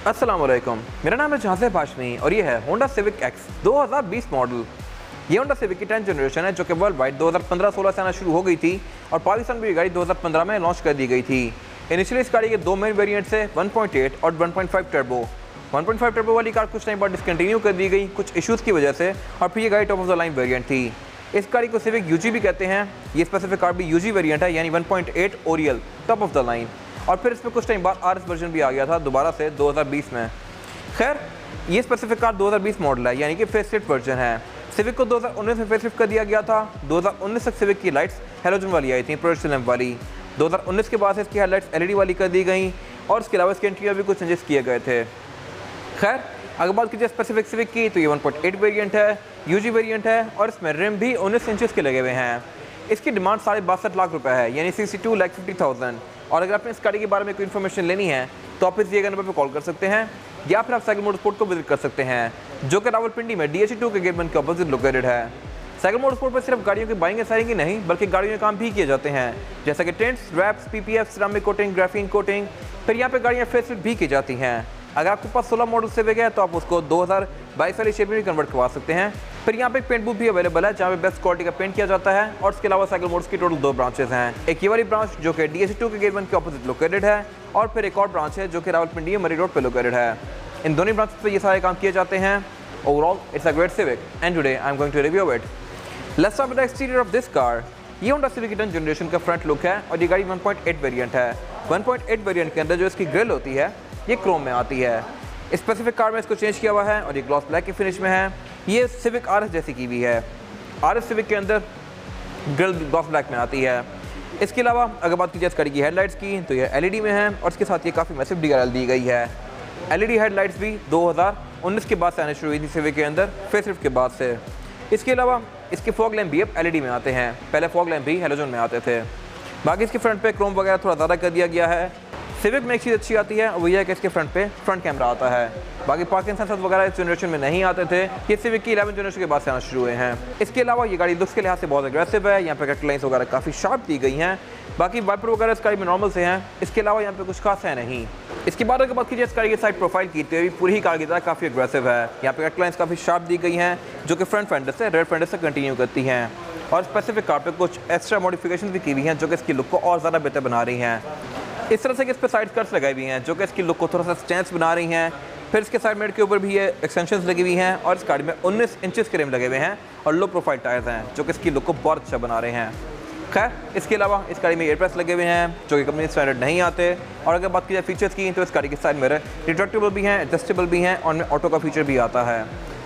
अस्सलाम वालेकुम, मेरा नाम है जहां हाशमी और ये है होंडा सिविक एक्स 2020 मॉडल। ये होंडा सिविक की 10th जनरेशन है जो कि वर्ल्ड वाइड 2015-16 से आना शुरू हो गई थी और पाकिस्तान में ये गाड़ी 2015 में लॉन्च कर दी गई थी। इनिशियली इस गाड़ी के दो मेन वेरिएंट्स है 1.8 और 1.5 टर्बो। 1.5 टर्बो वाली कार कुछ टाइम बाद डिसकंटिन्यू कर दी गई कुछ इशूज़ की वजह से और फिर ये गाड़ी top of the line variant थी। इस गाड़ी को सिविक यूजी भी कहते हैं। ये स्पेसिफिक कार भी यूजी वेरिएंट है यानी 1.8 Oryol top of the line. और फिर इसमें कुछ टाइम बाद आरएस वर्जन भी आ गया था दोबारा से 2020 में। खैर ये स्पेसिफिक कार 2020 मॉडल है यानी कि फेसलिफ्ट वर्जन है। सिविक को 2019 में फेसलिफ्ट कर दिया गया था। 2019 तक सिविक की लाइट्स हैलोजन वाली आई थी, प्रोजेक्शन लैंप वाली। 2019 के बाद से इसकी हेडलाइट्स एलईडी वाली कर दी गई और इसके अलावा इसके इंटीरियर भी कुछ चेंजेस किए गए थे। खैर अगर बात कीजिए स्पेसिफिक सिविक की तो ये 1.8 वेरिएंट है, यूजी वेरिएंट है और इसमें रिम भी 19 इंचेस के लगे हुए हैं। इसकी डिमांड 62.5 लाख रुपए है यानी 62,50,000। और अगर आपने इस गाड़ी के बारे में कोई इन्फॉर्मेशन लेनी है तो आप इस दिए गए नंबर पर कॉल कर सकते हैं या फिर आप साइकिल मोटरस्पोर्ट को विजिट कर सकते हैं जो कि रावलपिंडी में DHE2 के गेट 1 के ऑपोजिट लोकेटेड है। साइकिल मोटरस्पोर्ट पर सिर्फ गाड़ियों की बाइंग एंड सेलिंग ही नहीं बल्कि गाड़ियों में काम भी किए जाते हैं जैसा कि tints, wraps, PPF, ceramic coating, graphene coating. फिर यहाँ पे गाड़ियाँ फेसलिफ्ट भी की जाती हैं। अगर आपके पास 16 मॉडल सिविक है तो आप उसको 2022 वाली शेप में भी कन्वर्ट करवा सकते हैं। फिर यहाँ पे एक पेंट बूथ भी अवेलेबल है जहाँ पे बेस्ट क्वालिटी का पेंट किया जाता है। और इसके अलावा साइकिल मोटर्स की टोटल 2 ब्रांचेस हैं। एक ये वाली ब्रांच जो कि DHE2 के गेट 1 के ऑपोजिट लोकेटेड है और फिर एक और ब्रांच है जो कि रावलपिंडी मरी रोड पे लोकेटेड है। इन दोनों ब्रांचेस पे ये सारे काम किए जाते हैं। Overall it's a great Civic and today I am going to review it. Let's start with the exterior of this car. ये होंडा सिविक की 10th जनरेशन का फ्रंट लुक है और ये गाड़ी 1.8 वेरिएंट है। 1.8 वेरिएंट के अंदर जो इसकी ग्रिल होती है ये क्रोम में आती है। स्पेसिफिक कार में इसको चेंज किया हुआ है और ये ग्लॉस ब्लैक की फिनिश में है। ये सिविक RS जैसी की हुई है। RS सिविक के अंदर ग्रिल ग्लॉस ब्लैक में आती है। इसके अलावा अगर बात की जाए इस गाड़ी की हेडलाइट्स की तो ये LED में है और इसके साथ ये काफ़ी मैसिव DRL दी गई है। LED हेडलाइट्स भी 2019 के बाद से आने शुरू हुई थी सिविक के अंदर फेसलिफ्ट के बाद से। इसके अलावा इसके फॉग लैंप भी अब LED में आते हैं, पहले फॉग लैंप भी हैलोजन में आते थे। बाकी इसके फ्रंट पे क्रोम वगैरह थोड़ा ज़्यादा कर दिया गया है। सिविक में एक चीज़ अच्छी आती है वो ये है कि इसके फ्रंट पे फ्रंट कैमरा आता है। बाकी पार्किंग सेंसर्स वगैरह इस जनरेशन में नहीं आते थे, ये सिविक की 11 जनरेशन के बाद से आना शुरू हुए हैं। इसके अलावा ये गाड़ी लुक्स के लिहाज से बहुत अग्रेसिव है। यहाँ पे कट लाइन्स वगैरह काफ़ी शार्प दी गई हैं। बाकी वाइपर वगैरह इस गाड़ी में नॉर्मल से हैं। इसके अलावा यहाँ पे कुछ खास है नहीं। इसके बाद अगर बात कीजिए इस गाड़ी की साइड प्रोफाइल की तो पूरी ही कार की तरह काफ़ी अग्रेसिव है। यहाँ पे कट लाइन्स काफ़ी शार्प दी गई हैं जो कि फ्रंट फेंडर से रेयर फेंडर से कंटिन्यू करती हैं। और स्पेसिफिक कार पे कुछ एक्स्ट्रा मॉडिफिकेशन भी की हुई हैं जो कि इसकी लुक को और ज़्यादा बेहतर बना रही हैं। इस तरह से कि इस पर साइड कट्स लगाई हुई हैं जो कि इसकी लुक को थोड़ा सा स्टैंस बना रही हैं। फिर इसके साइड मेड के ऊपर भी ये एक्सटेंशंस लगी हुई हैं और इस गाड़ी में 19 इंचेस के रिम लगे हुए हैं और लो प्रोफाइल टायर्स हैं जो कि इसकी लुक को बहुत अच्छा बना रहे हैं। खैर इसके अलावा इस गाड़ी में एयर प्रेस लगे हुए हैं जो कि कंपनी स्टैंडर्ड नहीं आते। और अगर बात की जाए फीचर्स की तो इस गाड़ी के साइड मिरर रिट्रैक्टेबल भी हैं, एडजस्टेबल भी हैं और उनमें ऑटो का फीचर भी आता है।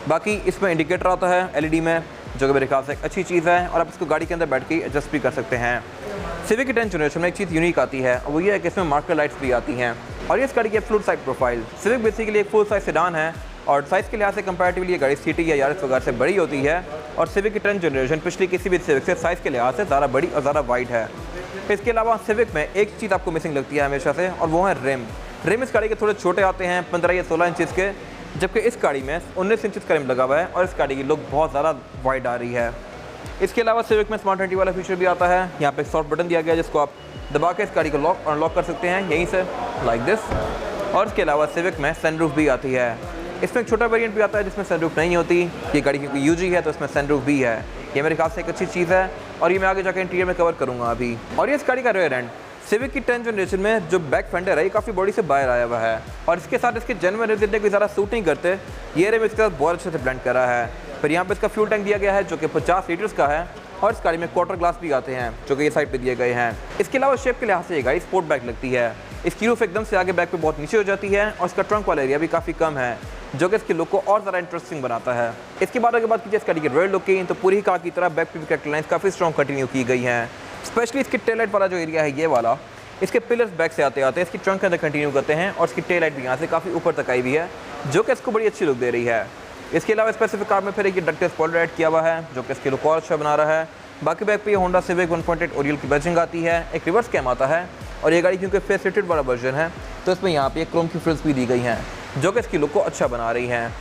बाकी इसमें इंडिकेटर आता है LED में जो कि मेरे ख्याल से एक अच्छी चीज़ है और आप इसको गाड़ी के अंदर बैठ के एडजस्ट भी कर सकते हैं। सिविक की 10th जनरेशन में एक चीज़ यूनिक आती है और वो ये है कि इसमें मार्कर लाइट्स भी आती हैं। और ये इस गाड़ी की absolute side profile. Civic basically एक फुल साइज सेडान है और साइज़ के लिहाज से कंपैरेटिवली ये गाड़ी सिटी या यारिस वगैरह से बड़ी होती है। और सिविक की 10th जनरेशन पिछली किसी भी सिविक से साइज़ के लिहाज से ज़्यादा बड़ी और ज़्यादा वाइड है। इसके अलावा सिविक में एक चीज़ आपको मिसिंग लगती है हमेशा से और वो है रिम इस गाड़ी के थोड़े छोटे आते हैं 15 या 16 इंचज़ के, जबकि इस गाड़ी में 19 इंचज़ का रिम लगा हुआ है और इस गाड़ी की लुक बहुत ज़्यादा वाइड आ रही है। इसके अलावा सिविक में स्मार्ट एंट्री वाला फीचर भी आता है। यहाँ पे एक सॉफ्ट बटन दिया गया है जिसको आप दबा के इस गाड़ी को लॉक अनलॉक कर सकते हैं यहीं से लाइक दिस। और इसके अलावा सिविक में सनरूफ भी आती है। इसमें एक छोटा वेरिएंट भी आता है जिसमें सनरूफ नहीं होती। ये गाड़ी क्योंकि यूजी है तो इसमें सनरूफ भी है। ये मेरे ख्याल से एक अच्छी चीज़ है और ये मैं आगे जाकर इंटीरियर में कवर करूँगा अभी। और ये इस गाड़ी का रेयर एंड सिविक की 10th जनरेशन में जो बैक फेंडर है ये काफ़ी बॉडी से बाहर आया हुआ है और इसके साथ इसके जेन्युइन रिम कोई ज़्यादा सूट नहीं करते। ये रिम इसके साथ बहुत अच्छे से ब्लेंड करा है। फिर यहाँ पे इसका फ्यूल टैंक दिया गया है जो कि 50 लीटर्स का है और इस गाड़ी में क्वार्टर ग्लास भी आते हैं जो कि ये साइड पे दिए गए हैं। इसके अलावा शेप के लिहाज से ये गाड़ी स्पोर्ट बैक लगती है। इसकी रूफ एकदम से आगे बैक पे बहुत नीचे हो जाती है और इसका ट्रंक वाला एरिया भी काफ़ी कम है जो कि इसकी लुक को और ज़्यादा इंटरेस्टिंग बनाता है। इसके बाद अगर बात कीजिए इस गाड़ी की रेयर लुक की तो पूरी कार की तरह बैक पे कैरेक्टर लाइन्स काफ़ी स्ट्रॉन्ग कंटिन्यू की गई हैं। स्पेशली इसकी टेल लाइट वाला जो एरिया है ये वाला, इसके पिलर्स बैक से आते आते इसकी ट्रंक के अंदर कंटिन्यू करते हैं और इसकी टेल लाइट भी यहाँ से काफ़ी ऊपर तक आई हुई है जो कि इसको बड़ी अच्छी लुक दे रही है। इसके अलावा स्पेसिफिक कार में फिर एक डक्टेड स्पॉइलर ऐड किया हुआ है जो कि इसकी लुक और अच्छा बना रहा है। बाकी बैक पे होंडा सिविक 1.8 ओरियल की बैजिंग आती है, एक रिवर्स कैम आता है और ये गाड़ी क्योंकि फेस लिफ्टेड वाला वर्जन है तो इसमें यहाँ पे क्रोम की फ्रिल्स भी दी गई हैं जो कि इसकी लुक को अच्छा बना रही हैं।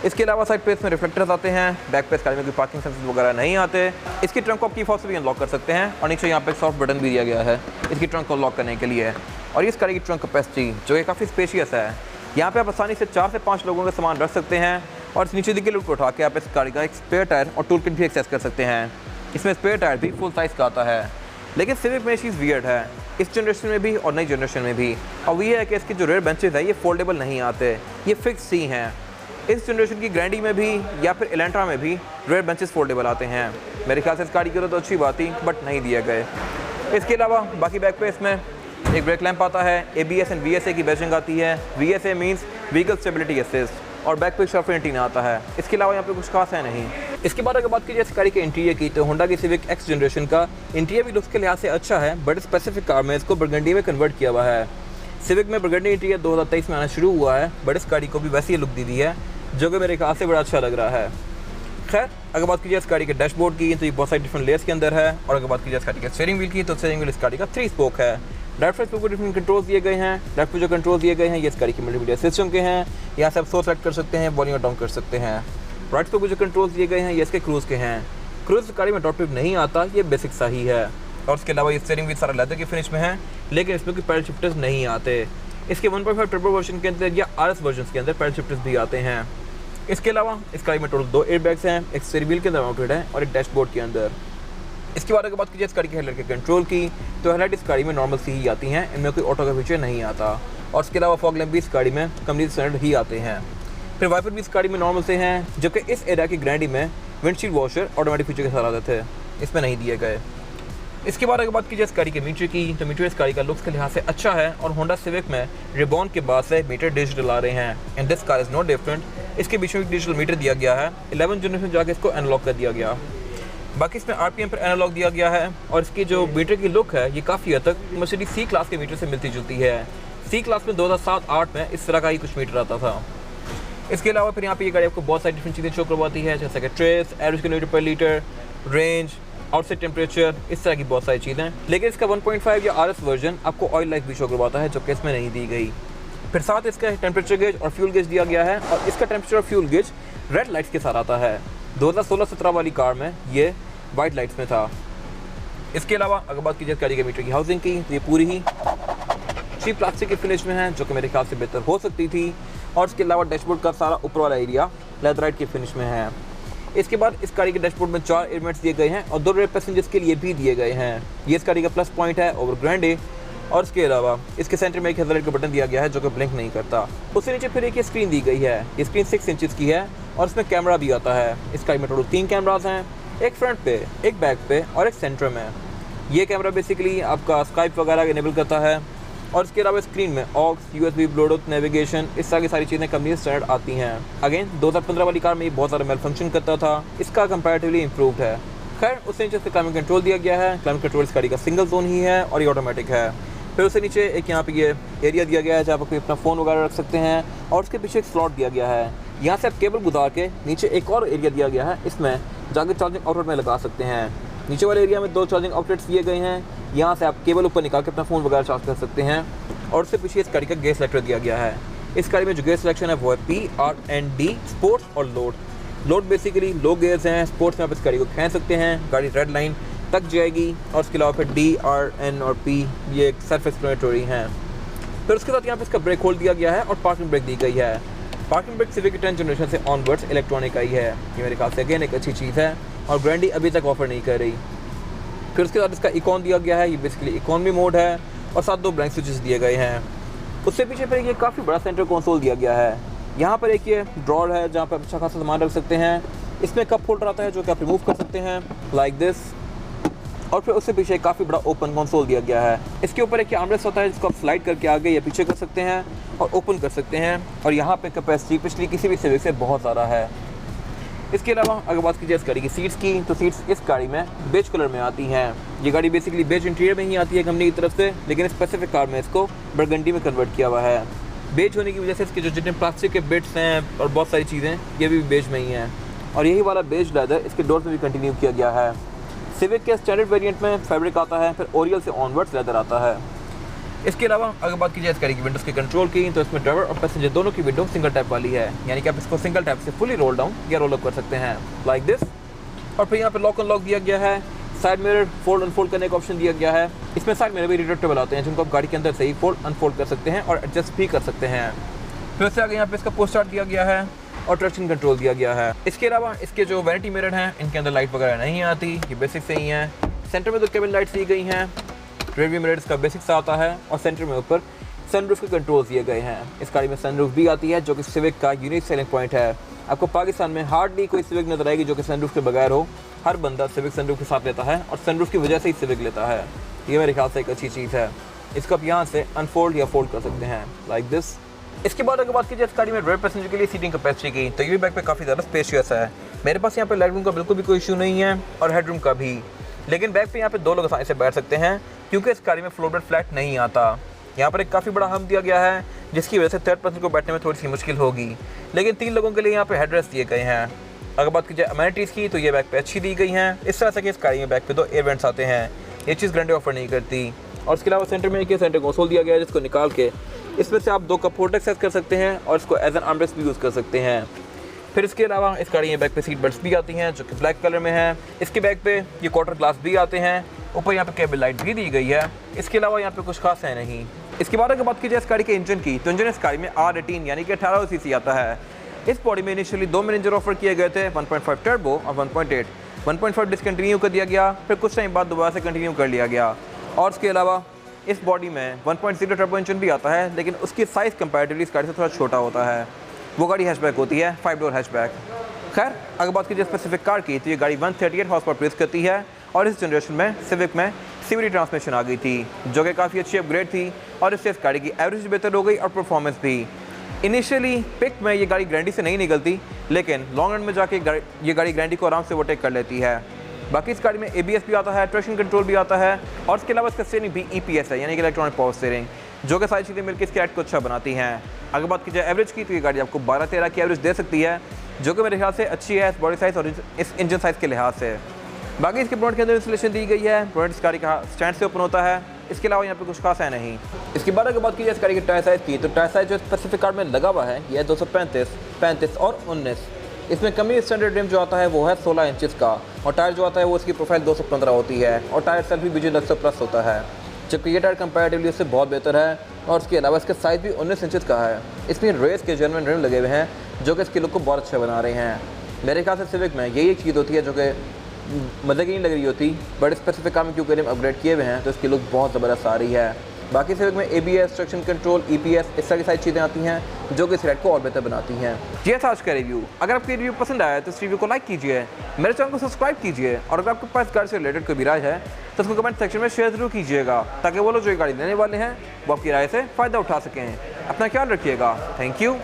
इसके अलावा साइड पे इसमें रिफ्लेक्टर्स आते हैं, बैक पे इस गाड़ी में कोई पार्किंग सेंसर्स वगैरह नहीं आते। इसकी ट्रंक को आप की फॉब से भी अनलॉक कर सकते हैं और नीचे यहाँ पे एक सॉफ्ट बटन भी दिया गया है इसकी ट्रंक को लॉक करने के लिए। और इस गाड़ी की ट्रंक कैपेसिटी जो कि काफ़ी स्पेशियस है यहाँ पे आप आसानी से 4 से 5 लोगों का सामान रख सकते हैं और इस नीचे दिखे लुक को उठा के आप इस गाड़ी का एक स्पेयर टायर और टूल किट भी एक्सेस कर सकते हैं। इसमें स्पेयर टायर भी फुल साइज़ का आता है। लेकिन सिविक में चीज़ वियर्ड है, इस जनरेशन में भी और नई जनरेशन में भी, और वो ये है कि इसके जो रेयर बेंचेस हैं ये फोल्डेबल नहीं आते, ये फिक्स ही हैं। इस जनरेशन की ग्रैंडी में भी या फिर एलेंट्रा में भी रेयर बेंचेस फोल्डेबल आते हैं। मेरे ख्याल से इस गाड़ी की तो अच्छी बात थी, बट नहीं दिए गए। इसके अलावा बाकी बैक पे इसमें एक ब्रेक लैंप आता है, ABS एंड VSA की बैचिंग आती है। VSA means vehicle stability assist, और बैक पे शाफ्ट एंटीना आता है। इसके अलावा यहाँ पे कुछ खास है नहीं। इसके बाद अगर बात कीजिए इस गाड़ी के इंटीरियर की, तो होंडा की सिविक एक्स जनरेशन का इंटीरियर भी लुक्स के लिहाज से अच्छा है, बट स्पेसिफिक कार में इसको बरगंडी में कन्वर्ट किया हुआ है। सिविक में बरगंडी इंटीरियर 2023 में आना शुरू हुआ है, बट इस गाड़ी को भी वैसी लुक दी है जो कि मेरे ख्याल से बड़ा अच्छा लग रहा है। खैर, अगर बात कीजिए इस गाड़ी के डैशबोर्ड की, तो ये बहुत सारी डिफरेंट लेयर्स के अंदर है। और अगर बात कीजिए इस गाड़ी के स्टीयरिंग व्हील की, तो स्टीयरिंग व्हील इस गाड़ी का 3 स्पोक है। लेफ्ट साइड पे डिफरेंट कंट्रोल्स दिए गए हैं। लेफ्ट पे जो कंट्रोल दिए गए हैं ये इस गाड़ी के मल्टीमीडिया सिस्टम के हैं। यहाँ से आप सो सेलेक्ट कर सकते हैं, वॉल्यूम डाउन कर सकते हैं। राइट पे जो कंट्रोल्स दिए गए हैं ये इसके क्रूज़ के हैं। क्रूज़ गाड़ी में टॉप नहीं आता, ये बेसिक सा ही है। और उसके अलावा ये स्टीयरिंग व्हील सारा लेदर के फिनिश में है, लेकिन इसमें कोई पैडल शिफ्टर्स नहीं आते। इसके 1.5 टर्बो वर्जन के अंदर या RS वर्जन के अंदर पैडल शिफ्टर्स भी आते हैं। इसके अलावा इस गाड़ी में टोटल 2 एयरबैग्स हैं, एक स्टीयरिंग व्हील के अंदर माउंटेड है और एक डैशबोर्ड के अंदर। इसके बाद अगर बात कीजिए इस गाड़ी के हेडलाइट के कंट्रोल की, तो हेडलाइट इस गाड़ी में नॉर्मल सी ही आती हैं, इनमें कोई ऑटो का फीचर नहीं आता। और इसके अलावा फॉग लैंप भी इस गाड़ी में कंपनी स्टैंडर्ड ही आते हैं। फिर वाइपर भी इस गाड़ी में नॉर्मल से हैं, जबकि इस एरिया की ग्रैंडी में विंडशील्ड वॉशर ऑटोमेटिक फीचर के साथ आते थे, इसमें नहीं दिए गए। इसके बाद अगर बात कीजिए इस गाड़ी के मीटर की, तो मीटर इस गाड़ी का लुक्स के लिहाज से अच्छा है, और होंडा सिविक में रिबॉन के बाद से मीटर डिजिटल आ रहे हैं, and this car is not different. इसके बीच में डिजिटल मीटर दिया गया है, 11 जनरेशन जाके इसको एनालॉग कर दिया गया। बाकी इसमें RPM पर एनालॉग दिया गया है, और इसकी जो मीटर की लुक है ये काफ़ी हद तक मर्सिडीज C क्लास के मीटर से मिलती जुलती है। C क्लास में 2007-8 में इस तरह का ही कुछ मीटर आता था। इसके अलावा फिर यहाँ पे ये गाड़ी आपको बहुत सारी डिफरेंट चीज़ें शो करवाती है, जैसे कि ट्रेस, एवरेज किलोमीटर पर लीटर, रेंज, आउटसाइड टेम्परेचर, इस तरह की बहुत सारी चीज़ें। लेकिन इसका 1.5 या RS वर्जन आपको ऑयल लाइफ भी शो करवाता है, जो कि इसमें नहीं दी गई। फिर साथ इसका टेम्परेचर गेज और फ्यूल गेज दिया गया है, और इसका टेम्परेचर और फ्यूल गेज रेड लाइट्स के साथ आता है। 2016-17 वाली कार में ये वाइट लाइट्स में था। इसके अलावा अगर बात कीजिए गाड़ी के मीटर की हाउसिंग की, तो ये पूरी ही चीप प्लास्टिक के फिनिश में है, जो कि मेरे ख्याल से बेहतर हो सकती थी। और इसके अलावा डैशबोर्ड का सारा ऊपर वाला एरिया लेदराइट के फिनिश में है। इसके बाद इस गाड़ी के डैशबोर्ड में 4 एयरवेंट्स दिए गए हैं, और 2 रेयर पैसेंजर्स के लिए भी दिए गए हैं। ये इस गाड़ी का प्लस पॉइंट है ओवर ग्रैंडे। और इसके अलावा इसके सेंटर में एक हेडलाइट का बटन दिया गया है, जो कि ब्लिंक नहीं करता। उससे नीचे फिर एक ये स्क्रीन दी गई है। ये स्क्रीन 6 इंचज़ की है, और इसमें कैमरा भी आता है। इस गाड़ी में टोटल 3 कैमराज हैं, एक फ्रंट पे, एक बैक पे और एक सेंटर में। ये कैमरा बेसिकली आपका स्काइप वगैरह इनेबल करता है। और इसके अलावा स्क्रीन में ऑक्स, USB, ब्लूटूथ, नेविगेशन, इस तरह की सारी चीज़ें कंपनी स्टैंडर्ड आती हैं। अगेन 2015 वाली कार में ये बहुत ज़्यादा मेल फंक्शन करता था, इसका कंपैरेटिवली इंप्रूव्ड है। खैर, उससे नीचे से क्लाइमेट कंट्रोल दिया गया है। क्लाइमेट कंट्रोल इस गाड़ी का सिंगल जोन ही है और ये ऑटोमेटिक है। फिर उससे नीचे एक यहाँ पे ये एरिया दिया गया है, जहाँ पर कोई अपना फ़ोन वगैरह रख सकते हैं, और उसके पीछे एक स्लॉट दिया गया है। यहाँ से आप केबल गुजार के नीचे एक और एरिया दिया गया है, इसमें जाके चार्जिंग आउटलेट में लगा सकते हैं। नीचे वाले एरिया में 2 चार्जिंग आउटलेट्स दिए गए हैं, यहाँ से आप केबल ऊपर निकाल के अपना फ़ोन वगैरह चार्ज कर सकते हैं। और उससे पीछे इस गाड़ी का गेयर सिलेक्टर दिया गया है। इस गाड़ी में जो गेयर सिलेक्शन है वो है P, R and D, sports और load. Load basically low gears हैं। स्पोर्ट्स में आप इस गाड़ी को खींच सकते हैं, गाड़ी रेड लाइन तक जाएगी। और उसके अलावा फिर D, R, N और P ये एक सेल्फ एक्सप्लेनेटरी हैं। फिर उसके साथ यहाँ पे इसका ब्रेक होल्ड दिया गया है और पार्किंग ब्रेक दी गई है। पार्किंग ब्रेक सिविक 10 जनरेशन से ऑनवर्ड्स इलेक्ट्रॉनिक आई है। ये मेरे ख्याल से अगेन एक अच्छी चीज़ है, और ग्रैंडी अभी तक ऑफर नहीं कर रही। फिर उसके बाद इसका इकॉन दिया गया है, ये बेसिकली इकॉनमी मोड है, और साथ 2 ब्लैंक स्विचेस दिए गए हैं। उससे पीछे फिर ये काफ़ी बड़ा सेंटर कंसोल दिया गया है। यहाँ पर एक ये ड्रॉर है, जहाँ पर अच्छा खासा सामान रख सकते हैं। इसमें कप होल्डर आता है, जो कि आप रिमूव कर सकते हैं लाइक दिस। और फिर उससे पीछे काफ़ी बड़ा ओपन कंसोल दिया गया है। इसके ऊपर एक आर्मरेस्ट होता है, जिसको आप स्लाइड करके आगे या पीछे कर सकते हैं और ओपन कर सकते हैं। और यहाँ पे कैपेसिटी पिछली किसी भी सिविक से बहुत ज़्यादा है। इसके अलावा अगर बात कीजिए इस गाड़ी की सीट्स की, तो सीट्स इस गाड़ी में बेज कलर में आती हैं। ये गाड़ी बेसिकली बेज इंटीरियर में ही आती है कंपनी की तरफ से, लेकिन स्पेसिफिक कार में इसको बरगंडी में कन्वर्ट किया हुआ है। बेज होने की वजह से इसके जो जितने प्लास्टिक के बिट्स हैं और बहुत सारी चीज़ें, ये भी बेज में ही हैं। और यही वाला बेज लेदर इसके डोर में भी कंटिन्यू किया गया है। सिविक के स्टैंडर्ड वेरिएंट में फैब्रिक आता है, फिर ओरियल से ऑनवर्ड्स लेदर आता है। इसके अलावा अगर बात की जाए इस गाड़ी की विंडोज़ के कंट्रोल की, तो इसमें ड्राइवर और पैसेंजर दोनों की विंडो सिंगल टैप वाली है, यानी कि आप इसको सिंगल टैप से फुली रोल डाउन या रोल अप कर सकते हैं लाइक दिस। और फिर यहाँ पे लॉक अनलॉक दिया गया है। साइड मिरर फोल्ड अनफोल्ड करने का ऑप्शन दिया गया है। इसमें साइड मिरर भी रिट्रैक्टेबल आते हैं, जिनको आप गाड़ी के अंदर से ही फोल्ड अनफोल्ड कर सकते हैं और एडजस्ट भी कर सकते हैं। फिर से आगे यहाँ पे इसका पोस्ट स्टार्ट दिया गया है और ट्रैक्शन कंट्रोल दिया गया है। इसके अलावा इसके जो वैनिटी मिरर हैं इनके अंदर लाइट वगैरह नहीं आती, ये बेसिक से ही हैं। सेंटर में 2 केबल लाइट्स दी गई हैं, रियर व्यू मिरर इसका बेसिक सा आता है और सेंटर में ऊपर सनरूफ के कंट्रोल दिए गए हैं। इस गाड़ी में सनरूफ भी आती है जो कि सिविक का यूनिक सेलिंग पॉइंट है। आपको पाकिस्तान में हार्डली कोई सिविक नजर आएगी जो कि सनरूफ के बगैर हो। हर बंदा सिविक सनरूफ के साथ लेता है और सनरूफ की वजह से ही सिविक लेता है। ये मेरे ख्याल से एक अच्छी चीज़ है। इसको आप यहाँ से अनफोल्ड या फोल्ड कर सकते हैं लाइक दिस। इसके बाद अगर बात कीजिए इस गाड़ी में रेयर पैसेंजर के लिए सीटिंग कैपेसिटी की, तो ये भी बैक पे काफ़ी ज़्यादा स्पेशियस है। मेरे पास यहाँ पे लेग रूम का बिल्कुल भी कोई इशू नहीं है और हेड रूम का भी, लेकिन बैक पे यहाँ पे 2 लोग आसानी से बैठ सकते हैं क्योंकि इस गाड़ी में फ्लोर बेड फ्लैट नहीं आता। यहाँ पर एक काफ़ी बड़ा हम्प दिया गया है जिसकी वजह से थर्ड पर्सन को बैठने में थोड़ी सी मुश्किल होगी, लेकिन 3 लोगों के लिए यहाँ पे हेडरेस्ट दिए गए हैं। अगर बात कीजिए अमेनिटीज़ की, तो ये बैक पे अच्छी दी गई हैं। इस तरह से कि इस गाड़ी में बैक पे 2 एयर वेंट्स आते हैं, ये चीज़ गारंटी ऑफर नहीं करती। और इसके अलावा सेंटर में एक सेंटर कंसोल दिया गया है जिसको निकाल के इसमें से आप 2 कप होल्डर एक्सेस कर सकते हैं और इसको एज एन आर्मरेस्ट भी यूज़ कर सकते हैं। फिर इसके अलावा इस गाड़ी में बैक पे सीट बेल्ट्स भी आती हैं जो कि ब्लैक कलर में है। इसके बैक पे ये क्वार्टर ग्लास भी आते हैं, ऊपर यहाँ पे केबल लाइट भी दी गई है। इसके अलावा यहाँ पे कुछ खास है नहीं। इसके बाद अगर बात की जाए इस गाड़ी के इंजन की, तो इंजन इस गाड़ी में R18 यानी कि 18 सीसी आता है। इस बॉडी में इनिशियली 2 मेन इंजन ऑफर किए गए थे, 1.5 टर्बो और 1.8। 1.5 डिसकंटिन्यू कर दिया गया, फिर कुछ टाइम बाद दोबारा से कंटिन्यू कर लिया गया। और इसके अलावा इस बॉडी में 1.0 टर्बो इंजन भी आता है, लेकिन उसकी साइज़ कंपैरेटिवली इस गाड़ी से थोड़ा छोटा होता है। वो गाड़ी हैचबैक होती है, 5 डोर हैचबैक। खैर अगर बात कीजिए स्पेसिफिक कार की, तो ये गाड़ी 138 हॉर्स पावर प्रोड्यूस करती है और इस जनरेशन में सिविक में CVT ट्रांसमिशन आ गई थी जो कि काफ़ी अच्छी अपग्रेड थी और इससे इस गाड़ी की एवरेज बेहतर हो गई और परफॉर्मेंस भी। इनिशियली पिक में ये गाड़ी गारंटी से नहीं निकलती, लेकिन लॉन्ग रन में जाके ये गाड़ी गारंटी को आराम से ओवरटेक कर लेती है। बाकी इस गाड़ी में ABS भी आता है, ट्रैक्शन कंट्रोल भी आता है और इसके अलावा इसका स्टीयरिंग भी EPS है यानी कि इलेक्ट्रॉनिक पावर स्टीयरिंग, जो कि सारी चीज़ें मिलकर इसके राइड को अच्छा बनाती हैं। अगर बात की जाए एवरेज की, तो ये गाड़ी आपको 12-13 की एवरेज दे सकती है, जो कि मेरे ख्याल से अच्छी है इस बॉडी साइज़ और इस इंजन साइज़ के लिहाज से। बाकी इसके बोनट के अंदर इंस्टॉलेशन दी गई है, बोनट इस गाड़ी का स्टैंड से ओपन होता है। इसके अलावा यहाँ पे कुछ खास है नहीं। इसके बाद अगर बात की जाए इस गाड़ी के टायर साइज़ की, तो टायर साइज़ जो स्पेसिफिक कार में लगा हुआ है ये 235, 35 और 19। इसमें कमी स्टैंडर्ड रिम जो आता है वो है 16 इंचज़ का और टायर जो आता है वो इसकी प्रोफाइल 215 होती है और टायर सेल्फ भी BG 100+ होता है, जबकि ये टायर कंपैरेटिवली उससे बहुत बेहतर है। और इसके अलावा इसका साइज़ भी 19 इंचज़ का है। इसमें रेस के जेन्युइन रिम लगे हुए हैं जो कि इसके लुक को बहुत अच्छा बना रहे हैं। मेरे ख्याल से सिविक में यही एक चीज़ होती है जो कि मज़े की नहीं लग रही होती, बट स्पेसिफिक कार में क्योंकि रिम अपग्रेड किए हुए हैं तो इसकी लुक बहुत ज़बरदस्त आ रही है। बाकी सिविक में ABS, ट्रैक्शन कंट्रोल, EPS इस तरह की सारी चीज़ें आती हैं जो कि इस राइड को और बेहतर बनाती हैं। ये था आज का रिव्यू। अगर आपको रिव्यू पसंद आया तो इस रिव्यू को लाइक कीजिए, मेरे चैनल को सब्सक्राइब कीजिए और अगर आपके पास कार से रिलेटेड कोई भी राय है तो उसको कमेंट सेक्शन में शेयर जरूर कीजिएगा ताकि वो लोग जो गाड़ी लेने वाले हैं वो आपकी राय से फ़ायदा उठा सकें। अपना ख्याल रखिएगा। Thank you.